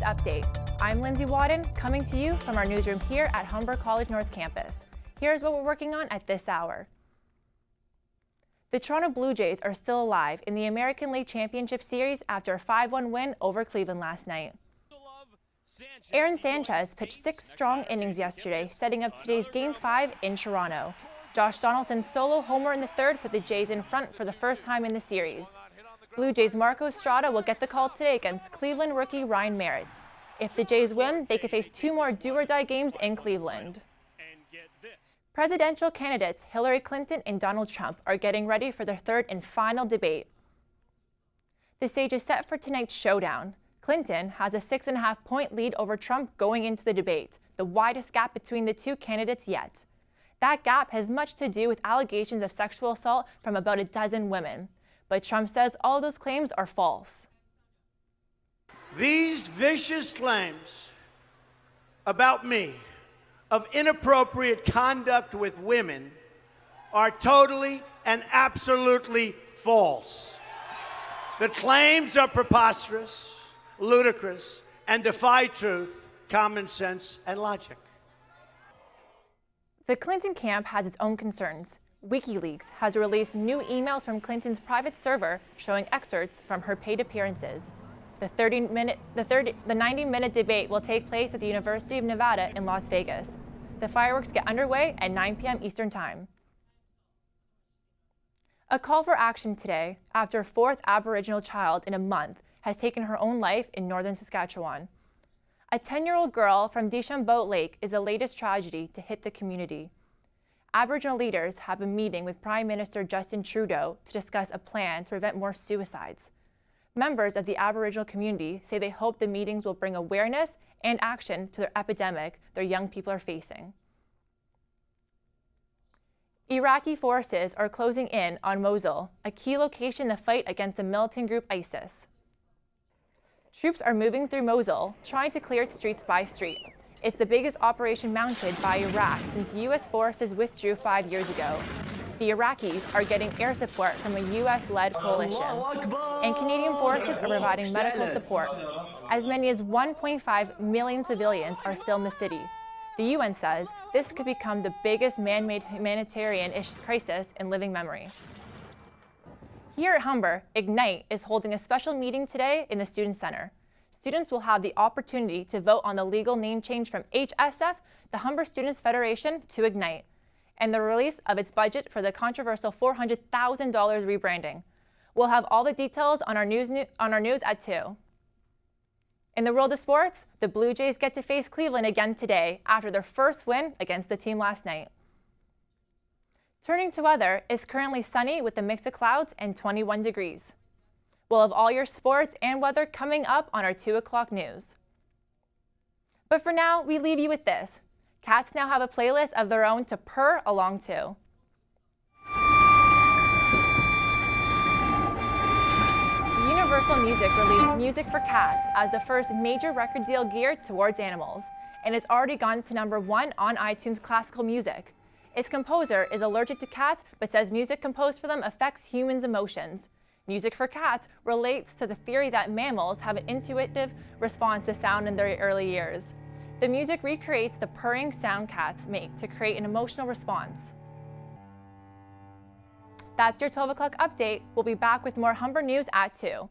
Update. I'm Lindsay Wadden, coming to you from our newsroom here at Humber College North Campus. Here's what we're working on at this hour. The Toronto Blue Jays are still alive in the American League Championship Series after a 5-1 win over Cleveland last night. Aaron Sanchez pitched 6 strong innings yesterday, setting up today's Game 5 in Toronto. Josh Donaldson's solo homer in the third put the Jays in front for the first time in the series. Blue Jays' Marco Estrada will get the call today against Cleveland rookie Ryan Merritt. If the Jays win, they could face 2 more do-or-die games in Cleveland. Presidential candidates Hillary Clinton and Donald Trump are getting ready for their third and final debate. The stage is set for tonight's showdown. Clinton has a 6.5-point lead over Trump going into the debate, the widest gap between the two candidates yet. That gap has much to do with allegations of sexual assault from about a dozen women. But Trump says all those claims are false. These vicious claims about me of inappropriate conduct with women are totally and absolutely false. The claims are preposterous, ludicrous, and defy truth, common sense, and logic. The Clinton camp has its own concerns. WikiLeaks has released new emails from Clinton's private server showing excerpts from her paid appearances. The 90-minute debate will take place at the University of Nevada in Las Vegas. The fireworks get underway at 9 p.m. Eastern Time. A call for action today after a 4th Aboriginal child in a month has taken her own life in northern Saskatchewan. A 10-year-old girl from Deschambault Lake is the latest tragedy to hit the community. Aboriginal leaders have a meeting with Prime Minister Justin Trudeau to discuss a plan to prevent more suicides. Members of the Aboriginal community say they hope the meetings will bring awareness and action to the epidemic their young people are facing. Iraqi forces are closing in on Mosul, a key location in the fight against the militant group ISIS. Troops are moving through Mosul, trying to clear it streets by street. It's the biggest operation mounted by Iraq since U.S. forces withdrew 5 years ago. The Iraqis are getting air support from a U.S.-led coalition, and Canadian forces are providing medical support. As many as 1.5 million civilians are still in the city. The UN says this could become the biggest man-made humanitarian crisis in living memory. Here at Humber, Ignite is holding a special meeting today in the Student Center. Students will have the opportunity to vote on the legal name change from HSF, the Humber Students Federation, to Ignite, and the release of its budget for the controversial $400,000 rebranding. We'll have all the details on our news at 2. In the world of sports, the Blue Jays get to face Cleveland again today after their first win against the team last night. Turning to weather, it's currently sunny with a mix of clouds and 21 degrees. We'll have all your sports and weather coming up on our 2 o'clock news. But for now, we leave you with this. Cats now have a playlist of their own to purr along to. Universal Music released Music for Cats as the first major record deal geared towards animals, and it's already gone to #1 on iTunes Classical Music. Its composer is allergic to cats but says music composed for them affects humans' emotions. Music for Cats relates to the theory that mammals have an intuitive response to sound in their early years. The music recreates the purring sound cats make to create an emotional response. That's your 12 o'clock update. We'll be back with more Humber news at 2.